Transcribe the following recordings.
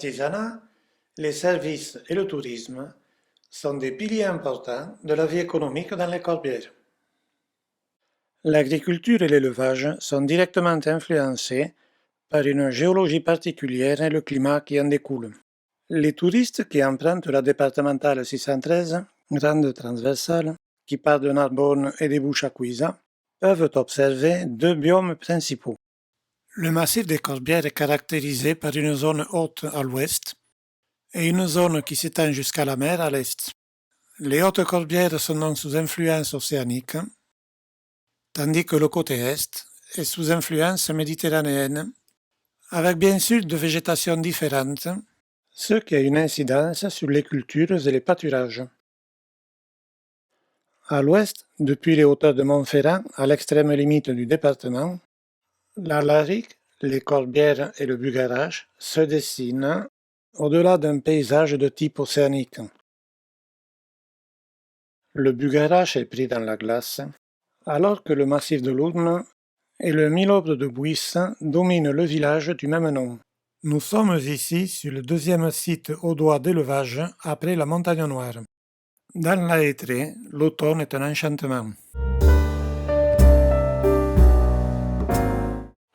L'artisanat, les services et le tourisme sont des piliers importants de la vie économique dans les Corbières. L'agriculture et l'élevage sont directement influencés par une géologie particulière et le climat qui en découle. Les touristes qui empruntent la départementale 613, grande transversale, qui part de Narbonne et débouche à Cuisa, peuvent observer deux biomes principaux. Le massif des Corbières est caractérisé par une zone haute à l'ouest et une zone qui s'étend jusqu'à la mer à l'est. Les hautes Corbières sont donc sous influence océanique, tandis que le côté est est sous influence méditerranéenne, avec bien sûr de végétations différentes, ce qui a une incidence sur les cultures et les pâturages. À l'ouest, depuis les hauteurs de Montferrand à l'extrême limite du département, l'Alaric, les Corbières et le Bugarach se dessinent au-delà d'un paysage de type océanique. Le Bugarach est pris dans la glace, alors que le massif de l'Ourne et le Milobre de Buisse dominent le village du même nom. Nous sommes ici sur le deuxième site audois d'élevage après la Montagne Noire. Dans la Hêtrée, l'automne est un enchantement.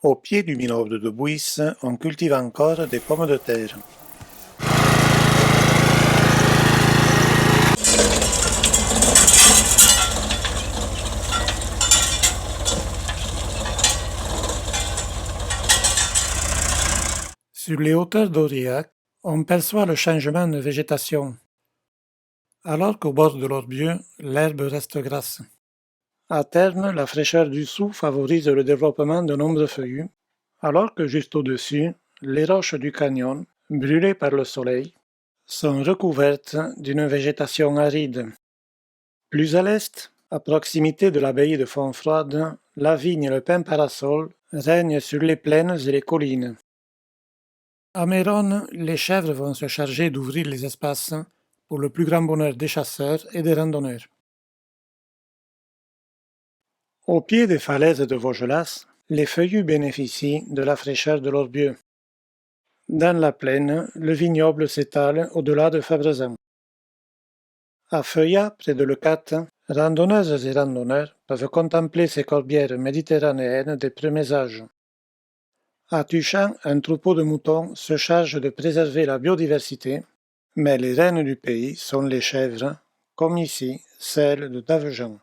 Au pied du Milobre de Buisse, on cultive encore des pommes de terre. Sur les hauteurs d'Aurillac, on perçoit le changement de végétation, alors qu'au bord de l'Orbieu, l'herbe reste grasse. À terme, la fraîcheur du sous favorise le développement de nombreux feuillus, alors que juste au-dessus, les roches du canyon, brûlées par le soleil, sont recouvertes d'une végétation aride. Plus à l'est, à proximité de l'abbaye de Fontfroide, la vigne et le pin parasol règnent sur les plaines et les collines. À Méronne, les chèvres vont se charger d'ouvrir les espaces pour le plus grand bonheur des chasseurs et des randonneurs. Au pied des falaises de Vaugelas, les feuillus bénéficient de la fraîcheur de l'Orbieu. Dans la plaine, le vignoble s'étale au-delà de Fabrezan. À Feuillat, près de Leucate, randonneuses et randonneurs peuvent contempler ces corbières méditerranéennes des premiers âges. À Tuchan, un troupeau de moutons se charge de préserver la biodiversité, mais les reines du pays sont les chèvres, comme ici celles de Davejean.